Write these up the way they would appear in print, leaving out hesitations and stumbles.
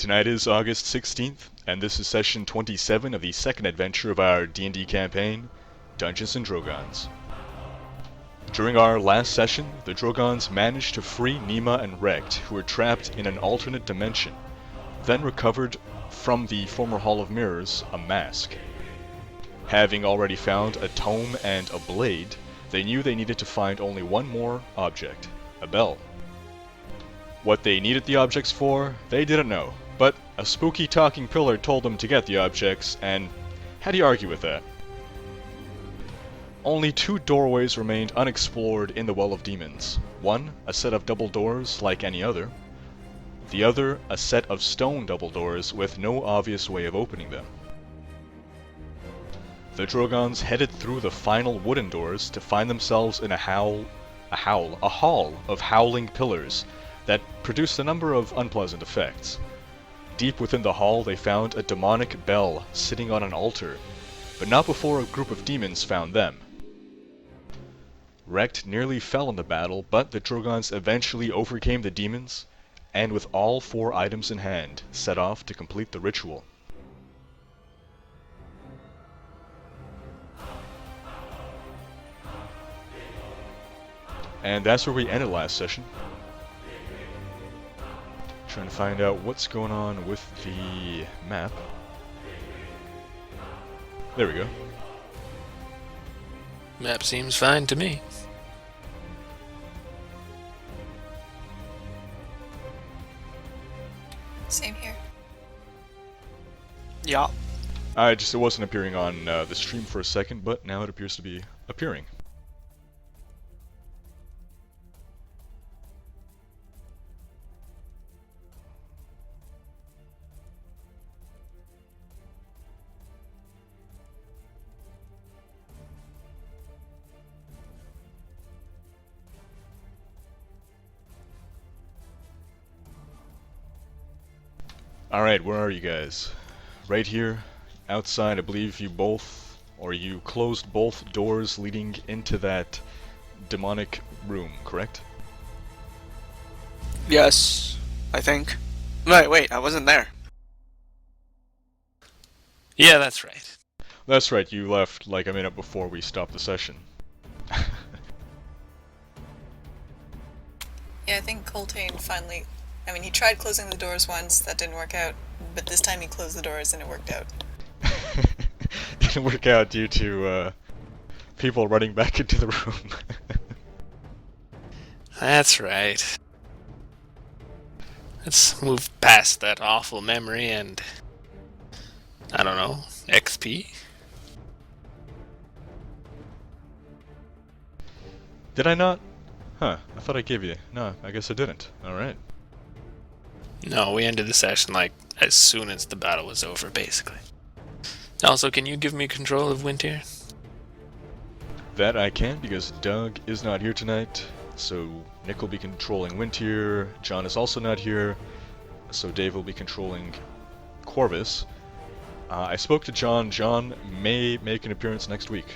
Tonight is August 16th, and this is session 27 of the second adventure of our D&D campaign, Dungeons & Drogans. During our last session, the Drogans managed to free Nima and Rekt, who were trapped in an alternate dimension, then recovered from the former Hall of Mirrors a mask. Having already found a tome and a blade, they knew they needed to find only one more object, a bell. What they needed the objects for, they didn't know, but a spooky talking pillar told them to get the objects, and how do you argue with that? Only two doorways remained unexplored in the Well of Demons. One, a set of double doors like any other. The other, a set of stone double doors with no obvious way of opening them. The Drogans headed through the final wooden doors to find themselves in a hall of howling pillars that produced a number of unpleasant effects. Deep within the hall they found a demonic bell sitting on an altar, but not before a group of demons found them. Rekt nearly fell in the battle, but the Drogans eventually overcame the demons, and with all four items in hand, set off to complete the ritual. And that's where we ended last session. Trying to find out what's going on with the map. There we go. Map seems fine to me. Same here. Yeah. It wasn't appearing on the stream for a second, but now it appears to be appearing. Alright, where are you guys? Right here, outside. I believe you closed both doors leading into that demonic room, correct? Yes, I think. Wait, I wasn't there. Yeah, that's right. That's right, you left like a minute before we stopped the session. Yeah, I think Coltaine finally... he tried closing the doors once, that didn't work out, but this time he closed the doors and it worked out. Didn't work out due to people running back into the room. That's right. Let's move past that awful memory and... I don't know, XP? Did I not? Huh, I thought I gave you... No, I guess I didn't. Alright. No, we ended the session like as soon as the battle was over, basically. Also, can you give me control of Wintier? That I can, because Doug is not here tonight, so Nick will be controlling Wintier, John is also not here, so Dave will be controlling Corvus. I spoke to John. John may make an appearance next week.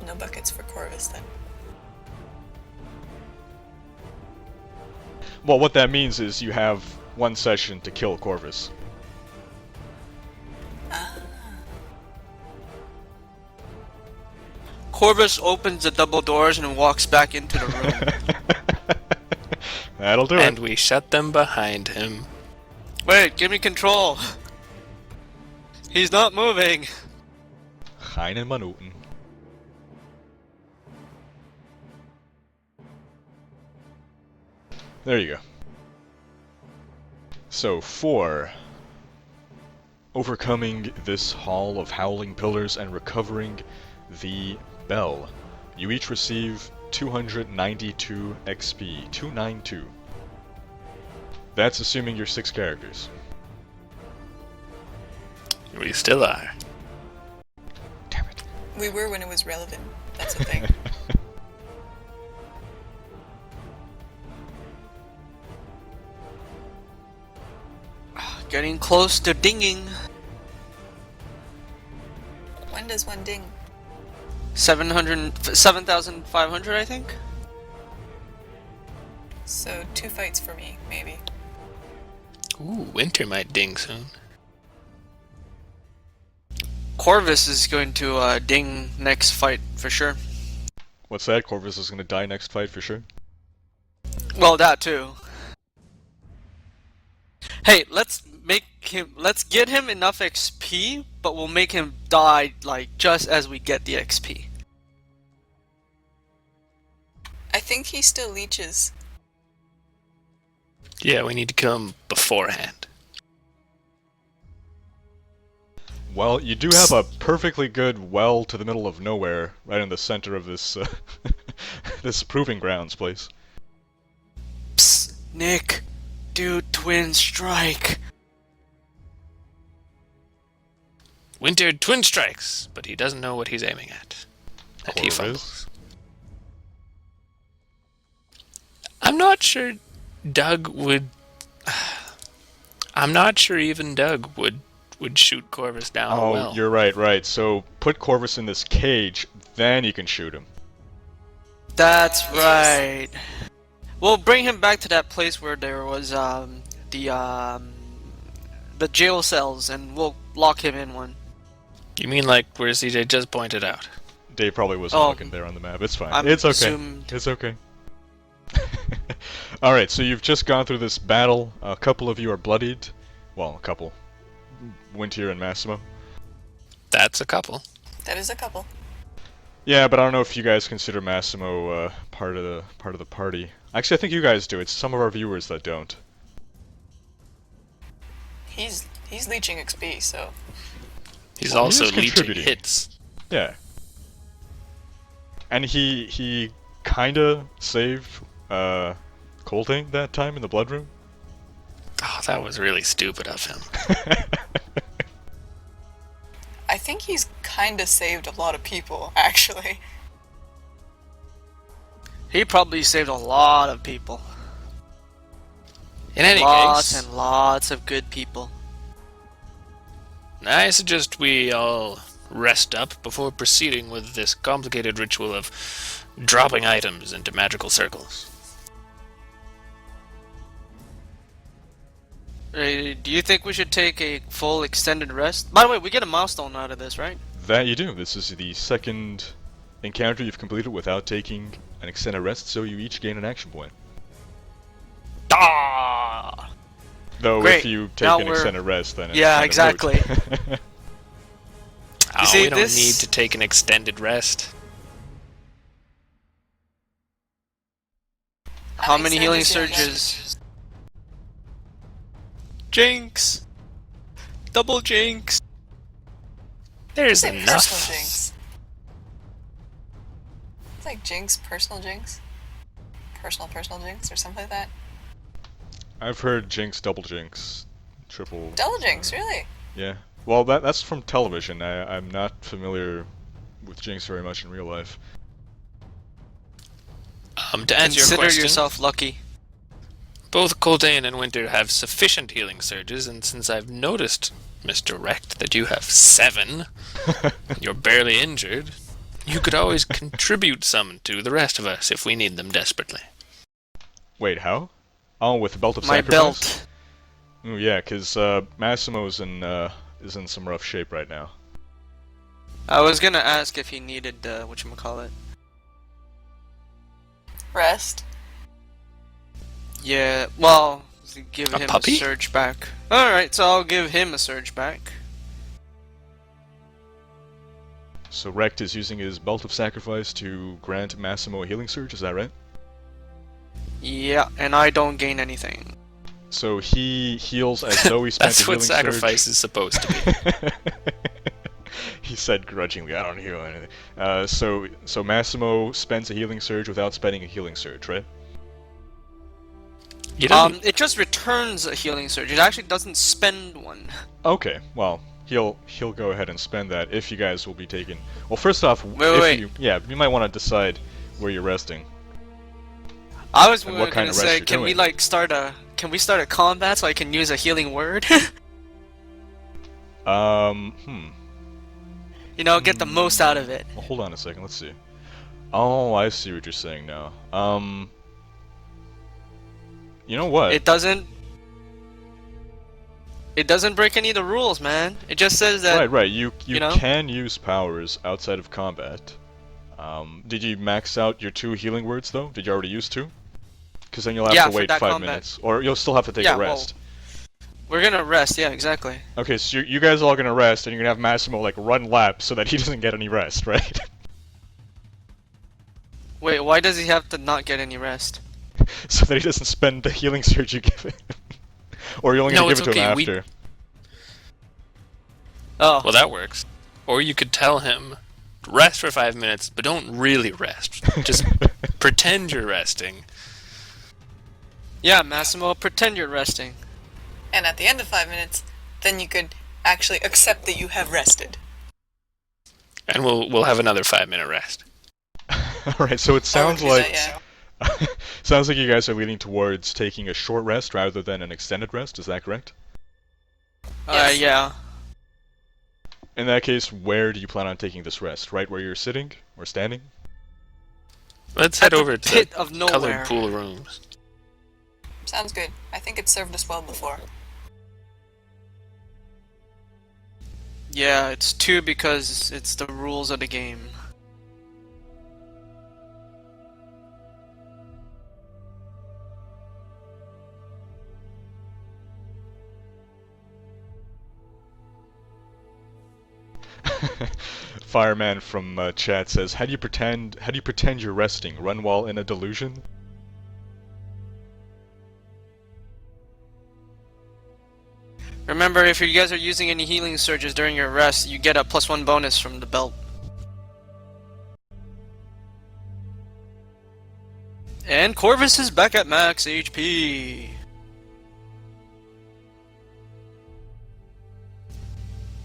No buckets for Corvus then. Well, what that means is you have one session to kill Corvus. Corvus opens the double doors and walks back into the room. That'll do And it. we shut them behind him. Wait, give me control. He's not moving. Keine Minuten. There you go. So, for overcoming this hall of howling pillars and recovering the bell, you each receive 292 XP. 292. That's assuming you're 6 characters. We still are. Damn it. We were when it was relevant, that's the thing. Getting close to dinging. When does one ding? 7,500, I think. So 2 fights for me, maybe. Ooh, Winter might ding soon. Corvus is going to ding next fight for sure. What's that? Corvus is gonna die next fight for sure? Well, that too. Hey, let's get him enough XP, but we'll make him die like just as we get the XP. I think he still leeches. Yeah, we need to kill him beforehand. Well, you do have a perfectly good well to the middle of nowhere, right in the center of this, this proving grounds place. Psst, Nick, dude, twin strike. Winter twin strikes, but he doesn't know what he's aiming at. And he Corvus? fumbles. I'm not sure Doug would... I'm not sure even Doug would shoot Corvus down a well. You're right. So put Corvus in this cage, then you can shoot him. That's right. We'll bring him back to that place where there was the jail cells, and we'll lock him in one. You mean like where CJ just pointed out? Dave probably wasn't looking there on the map. It's fine. It's okay. It's okay. Alright, so you've just gone through this battle. A couple of you are bloodied. Well, a couple. Winter and Massimo. That's a couple. That is a couple. Yeah, but I don't know if you guys consider Massimo part of the party. Actually, I think you guys do. It's some of our viewers that don't. He's leeching XP, so He's Well, also he is leeching contributing. hits. Yeah. And he kinda saved Coltaine that time in the blood room. Oh, that was really stupid of him. I think he's kinda saved a lot of people, actually. He probably saved a lot of people. In any Lots case, and lots of good people. I suggest we all rest up before proceeding with this complicated ritual of dropping items into magical circles. Do you think we should take a full extended rest? By the way, we get a milestone out of this, right? That you do. This is the second encounter you've completed without taking an extended rest, so you each gain an action point. Ah! Though Great. if you take Now an we're- extended rest, then it's Yeah, kind of exactly. moot. Oh, see, we don't this- need to take an extended rest. How many healing Extended surges? Jinx! Double jinx! There's Say enough. personal jinx. It's like jinx, personal jinx. Personal jinx, or something like that. I've heard jinx, double jinx, triple. Double jinx, really? Yeah. Well, that's from television. I'm not familiar with jinx very much in real life. To answer your Consider question, yourself lucky. both Coltaine and Winter have sufficient healing surges, and since I've noticed, Mr. Rect, that you have 7, you're barely injured, you could always contribute some to the rest of us if we need them desperately. Wait, how? Oh, with the belt of My sacrifice. belt. Ooh, yeah, because Massimo's is in some rough shape right now. I was gonna ask if he needed whatchamacallit. Rest. Yeah, well, give A him puppy? a surge back. Alright, so I'll give him a surge back. So Rect is using his belt of sacrifice to grant Massimo a healing surge. Is that right? Yeah, and I don't gain anything. So he heals as though he spent That's a what healing sacrifice is supposed to be. surge. He said grudgingly, "I don't heal anything." So Massimo spends a healing surge without spending a healing surge, right? You don't It just returns a healing surge. It actually doesn't spend one. Okay, well, he'll go ahead and spend that if you guys will be taking. Well, first off, Wait. you might want to decide where you're resting. I was And what kind gonna of rest say, you're can we doing. like start a combat so I can use a healing word? You know, get the most out of it. Well, hold on a second. Let's see. Oh, I see what you're saying now. You know what? It doesn't break any of the rules, man. It just says that. Right. You know? can use powers outside of combat. Did you max out your 2 healing words though? Did you already use 2? Because then you'll have to wait 5 combat. minutes, or you'll still have to take a rest. We're gonna rest. Yeah, exactly. Okay, so you guys are all gonna rest, and you're gonna have Massimo like run laps so that he doesn't get any rest, right? Wait, why does he have to not get any rest? So that he doesn't spend the healing surge you give him. Or you're only gonna give it to him after. Oh. Well, that works. Or you could tell him, rest for 5 minutes, but don't really rest. Just pretend you're resting. Yeah, Massimo, pretend you're resting. And at the end of 5 minutes, then you could actually accept that you have rested. And we'll have another 5-minute rest. Alright, so it sounds Or we could like... do that, sounds like you guys are leaning towards taking a short rest rather than an extended rest, is that correct? Yes. Yeah. In that case, where do you plan on taking this rest? Right where you're sitting? Or standing? Let's head At the over to pit the of nowhere. colored pool rooms. Sounds good. I think it served us well before. Yeah, it's 2 because it's the rules of the game. Fireman from chat says, how do you pretend you're resting? Run while in a delusion? Remember, if you guys are using any healing surges during your rest, you get a +1 bonus from the belt. And Corvus is back at max HP.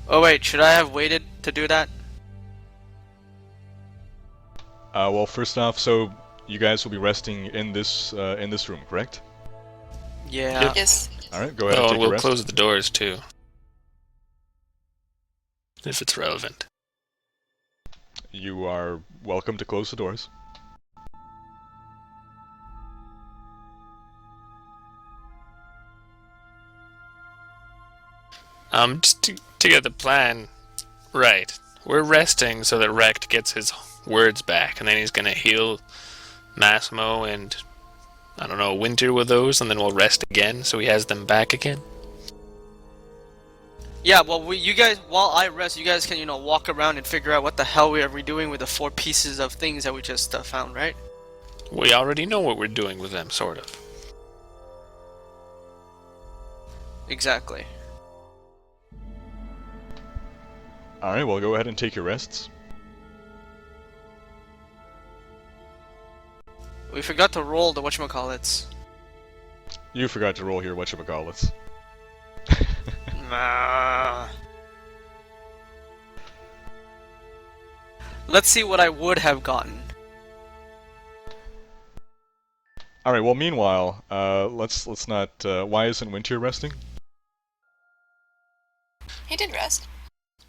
Oh wait, should I have waited to do that? Well, first off, so you guys will be resting in this room, correct? Yeah. Yes. Alright, go ahead and Oh, take and a we'll rest. close the doors too. If it's relevant. You are welcome to close the doors. Just to get the plan right. We're resting so that Rect gets his words back, and then he's gonna heal Massimo and, I don't know, Winter with those, and then we'll rest again so he has them back again. Yeah, well, you guys, while I rest, you guys can, walk around and figure out what the hell we are doing with the 4 pieces of things that we just found, right? We already know what we're doing with them, sort of. Exactly. Alright, well, go ahead and take your rests. We forgot to roll the whatchamacallits. You forgot to roll here whatchamacallits. Nah. Let's see what I would have gotten. Alright, well, meanwhile, let's not, why isn't Winter resting? He did rest.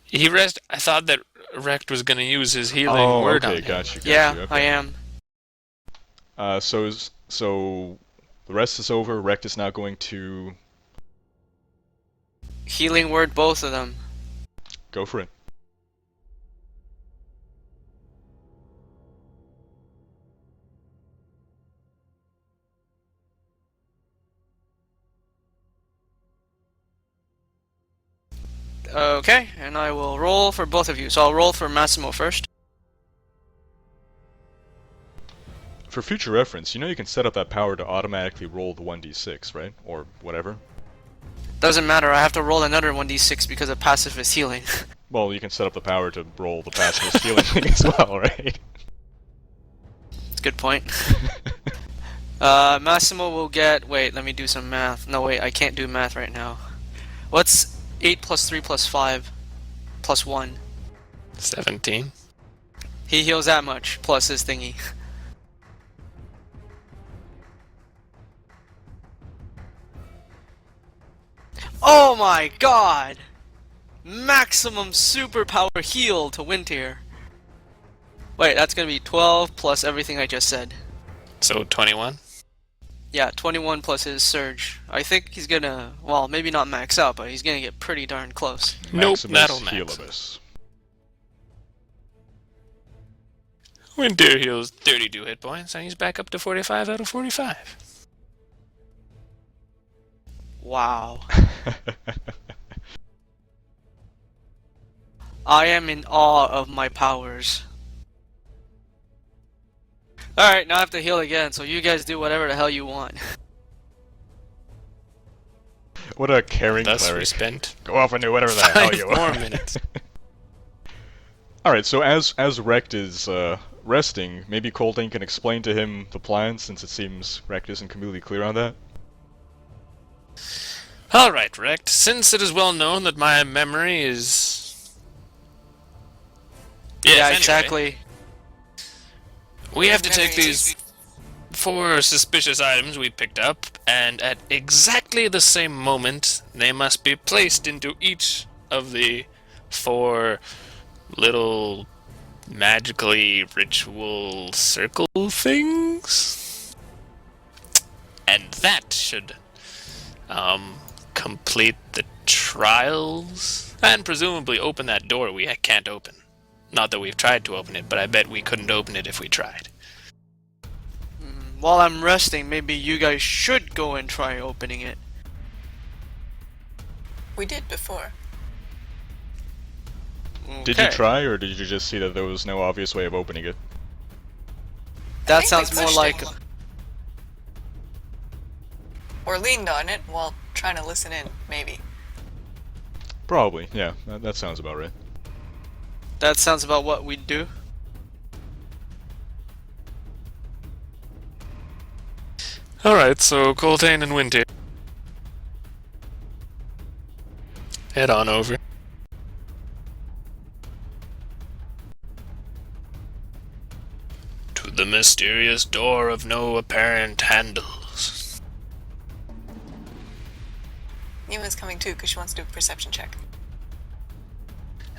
He rest. I thought that Rect was gonna use his healing word on okay, him. got you. Yeah, Okay. I am. So the rest is over. Rect is now going to Healing word, both of them. go for it. Okay, and I will roll for both of you. So I'll roll for Massimo first. For future reference, you know you can set up that power to automatically roll the 1d6, right? Or whatever. Doesn't matter, I have to roll another 1d6 because of pacifist healing. Well, you can set up the power to roll the pacifist healing thing as well, right? That's a good point. Massimo will get... Wait, let me do some math. No, wait, I can't do math right now. What's 8 plus 3 plus 5 plus 1? 17. He heals that much, plus his thingy. Oh my god! Maximum superpower heal to Winter. Wait, that's gonna be 12 plus everything I just said. So 21. Yeah, 21 plus his surge. I think he's gonna, well, maybe not max out, but he's gonna get pretty darn close. Nope, Maximus that'll max. Helibus. Winter heals 32 hit points, and he's back up to 45 out of 45. Wow. I am in awe of my powers. Alright, now I have to heal again, so you guys do whatever the hell you want. What a caring Thus we cleric. spent Go off and do whatever the hell 5 you more want. minutes. Alright, so as Rect is resting, maybe Coltaine can explain to him the plan, since it seems Rect isn't completely clear on that. Alright, Rect, since it is well known that my memory is... Yes, Yeah, anyway, exactly. we have to take Memory these 4 suspicious items we picked up, and at exactly the same moment, they must be placed into each of the 4 little magically ritual circle things. And that should complete the trials and presumably open that door we can't open. Not that we've tried to open it, but I bet we couldn't open it if we tried. While I'm resting, maybe you guys should go and try opening it. We did before. Did you Okay. try, or did you just see that there was no obvious way of opening it? That I think sounds we more pushed like... it. Or leaned on it while trying to listen in, maybe. Probably, yeah. That sounds about right. That sounds about what we'd do. Alright, so Coltaine and Winter, head on over. To the mysterious door of no apparent handles. Nima's coming too because she wants to do a perception check.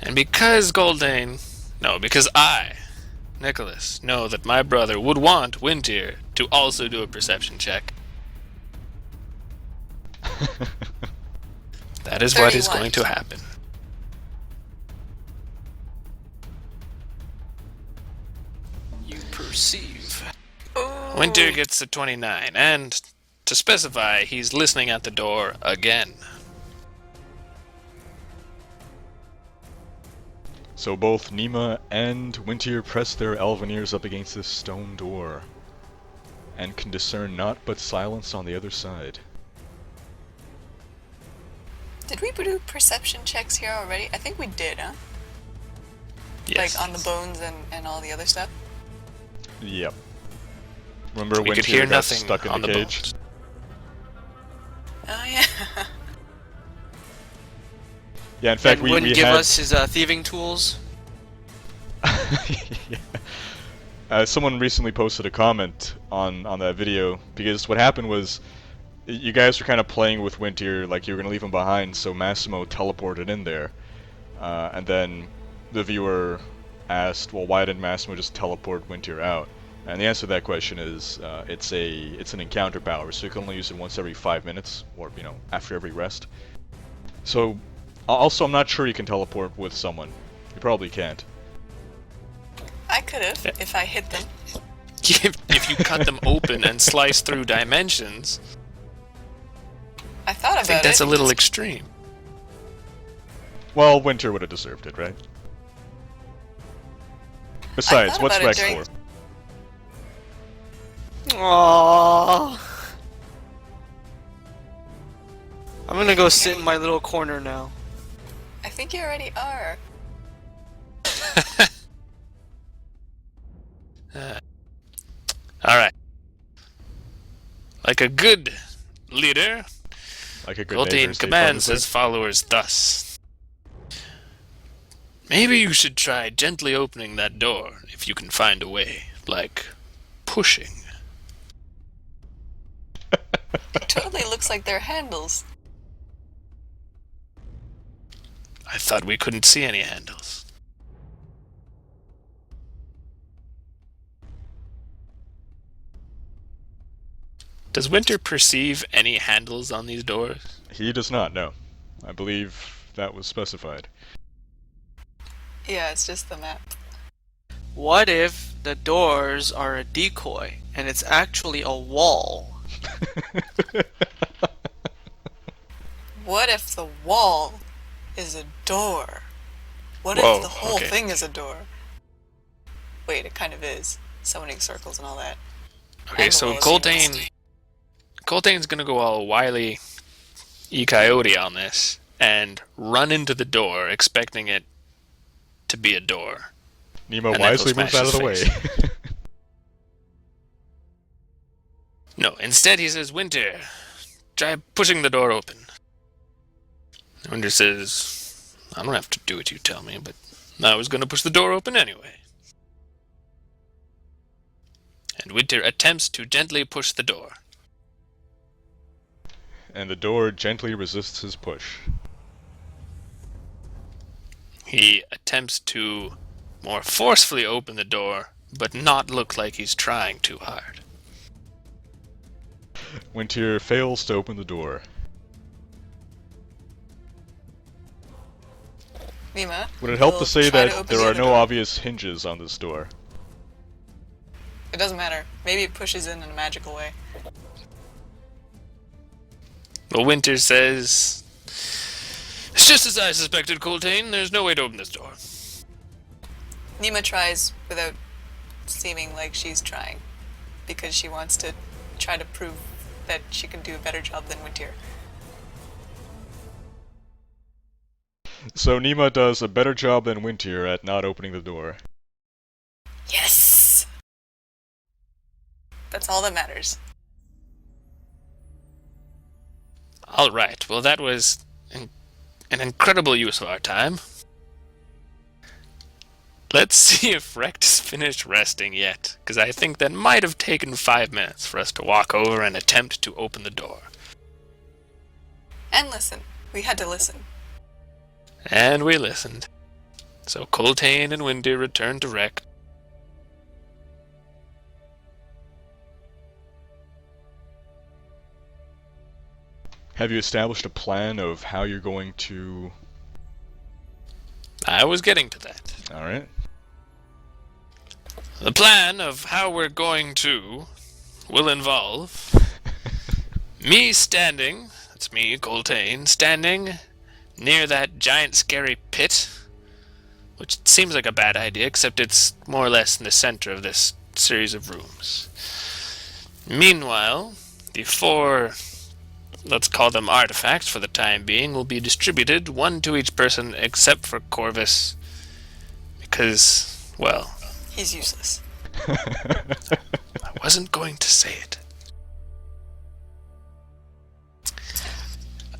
And because because I, Nicholas, know that my brother would want Winter to also do a perception check, that is what is 31. going to happen. You perceive. Ooh. Winter gets a 29, and to specify, he's listening at the door again. So both Nima and Winter press their elven ears up against this stone door, and can discern naught but silence on the other side. Did we do perception checks here already? I think we did, huh? Yes. Like on the bones and all the other stuff? Yep. Remember We when could Winter hear got nothing stuck in on the the cage? bones. Oh, yeah. Yeah, in fact, And we wouldn't give had... us his thieving tools. Yeah. Someone recently posted a comment on that video, because what happened was you guys were kind of playing with Winter like you were going to leave him behind, so Massimo teleported in there. And then the viewer asked, well, why didn't Massimo just teleport Winter out? And the answer to that question is it's an encounter power, so you can only use it once every 5 minutes, or, after every rest. So, also, I'm not sure you can teleport with someone. You probably can't. I could have, if I hit them. If you cut them open and slice through dimensions, I thought about I think that's it. a little extreme. Well, Winter would have deserved it, right? Besides, thought what's about it Rex during- for? Aww. I'm gonna go sit in my little corner now. I think you already are. Alright. Like a good leader, Like a good neighbor, Coltaine stay commands focused. his followers thus. Maybe you should try gently opening that door if you can find a way, like pushing. It totally looks like they're handles. I thought we couldn't see any handles. Does Winter perceive any handles on these doors? He does not, no. I believe that was specified. Yeah, it's just the map. What if the doors are a decoy and it's actually a wall? What if the wall is a door? What Whoa, if the whole okay. thing is a door? Wait, it kind of is. Summoning circles and all that. Okay, And the so wall is Coltaine's gonna go all wily E-Coyote on this and run into the door, expecting it to be a door. Nemo And then wisely he'll moves out of smash the his way. No, instead he says, Winter, try pushing the door open. Winter says, I don't have to do what you tell me, but I was going to push the door open anyway. And Winter attempts to gently push the door. And the door gently resists his push. He attempts to more forcefully open the door, but not look like he's trying too hard. Winter fails to open the door. Nima, Would it help will to say try to that open there the are other no door. obvious hinges on this door? It doesn't matter. Maybe it pushes in a magical way. Well, Winter says, it's just as I suspected, Coltaine. There's no way to open this door. Nima tries without seeming like she's trying, because she wants to try to prove that she can do a better job than Winter. So Nima does a better job than Winter at not opening the door. Yes! That's all that matters. Alright, well that was an incredible use of our time. Let's see if Rect's finished resting yet, because I think that might have taken 5 minutes for us to walk over and attempt to open the door. And listen. We had to listen. And we listened. So Coltaine and Winter returned to Rect. Have you established a plan of how you're going to... I was getting to that. Alright. The plan of how we're going to will involve me standing, that's me, Coltaine, standing near that giant scary pit, which seems like a bad idea, except it's more or less in the center of this series of rooms. Meanwhile, the 4, let's call them artifacts for the time being, will be distributed, 1 to each person except for Corvus, because, well, He's useless. I wasn't going to say it.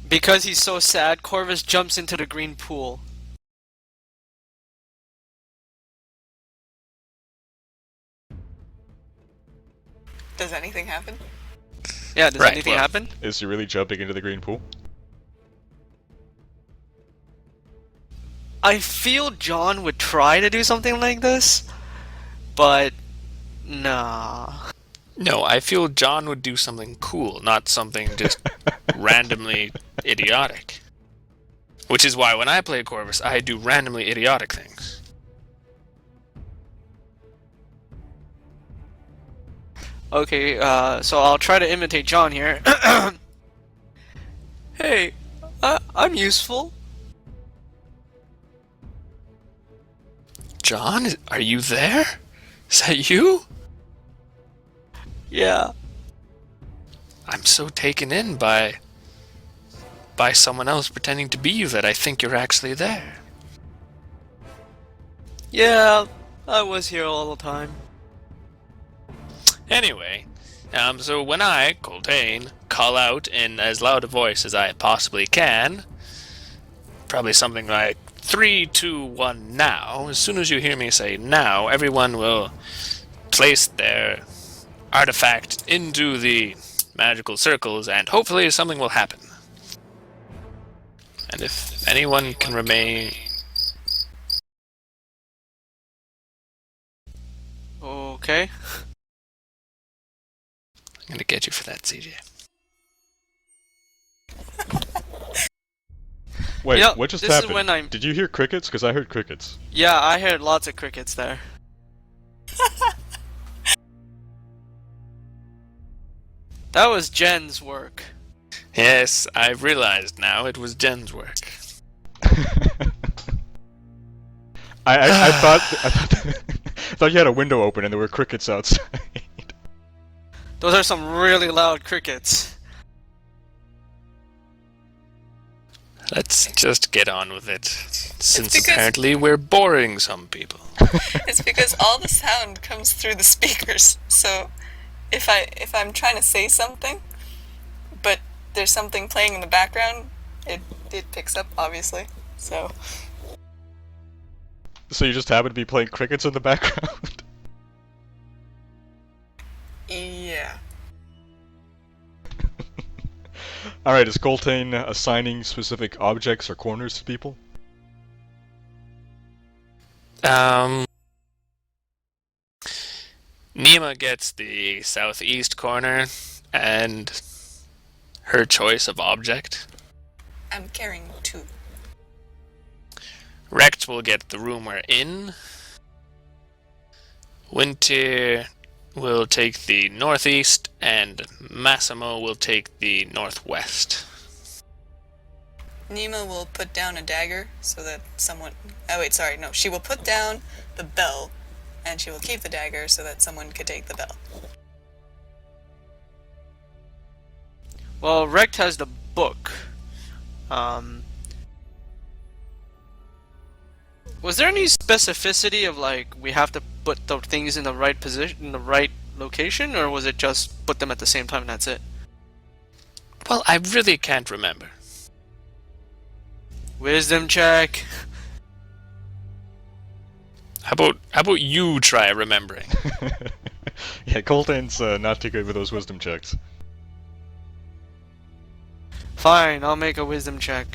Because he's so sad, Corvus jumps into the green pool. Does anything happen? Yeah, does Right, anything well- happen? Is he really jumping into the green pool? I feel John would try to do something like this, but nah. No, I feel John would do something cool, not something just randomly idiotic. Which is why when I play Corvus, I do randomly idiotic things. Okay, so I'll try to imitate John here. Hey, I'm useful. John, are you there? Is that you? Yeah. I'm so taken in by someone else pretending to be you that I think you're actually there. Yeah, I was here all the time. Anyway, so when I, Coltaine, call out in as loud a voice as I possibly can, probably something like 3, 2, 1, now. As soon as you hear me say now, everyone will place their artifact into the magical circles, and hopefully something will happen. And if anyone can remain... Okay. gonna get you for that, CJ. Wait, You know, what just this is happened? when I'm- Did you hear crickets? Because I heard crickets. Yeah, I heard lots of crickets there. That was Jen's work. Yes, I've realized now it was Jen's work. I thought I thought you had a window open and there were crickets outside. Those are some really loud crickets. Let's just get on with it, since because- apparently we're boring some people. It's because all the sound comes through the speakers. So if I'm trying to say something, but there's something playing in the background, it picks up, obviously. So So you just happen to be playing crickets in the background? yeah. Alright, is Coltaine assigning specific objects or corners to people? Nima gets the southeast corner, and her choice of object. I'm carrying 2. Rex will get the room we're in. Winter will take the northeast, and Massimo will take the northwest. Nima will put down a dagger so that someone... Oh wait, sorry, no. She will put down the bell, and she will keep the dagger so that someone could take the bell. Well, Rect has the book. Was there any specificity of like we have to put the things in the right position, in the right location, or was it just put them at the same time and that's it? Well, I really can't remember. Wisdom check. How about you try remembering? Yeah, Coltaine's not too good with those wisdom checks. Fine, I'll make a wisdom check.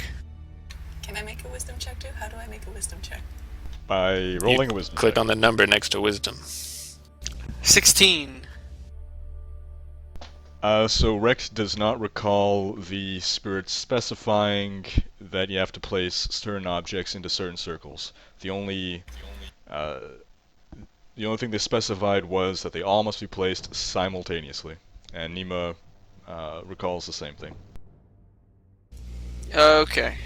Can I make a wisdom check too? How do I make a wisdom check? By rolling a wisdom Click check. on the number next to wisdom. 16. So Rex does not recall the spirit specifying that you have to place certain objects into certain circles. The only thing they specified was that they all must be placed simultaneously, and Nima recalls the same thing. Okay.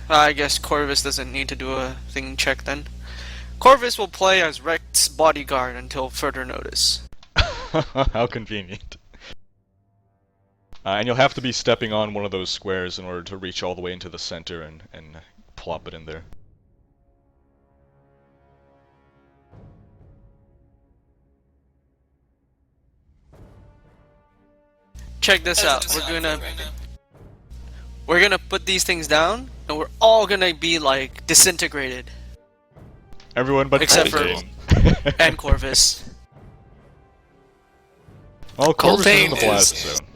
I guess Corvus doesn't need to do a thing check then. Corvus will play as Rect's bodyguard until further notice. How convenient. And you'll have to be stepping on one of those squares in order to reach all the way into the center and plop it in there. Check this out. We're gonna put these things down, and we're all gonna be like disintegrated, Everyone but Except for- Coltaine. and Corvus. Well, Corvus is in the Coltaine blast is- zone.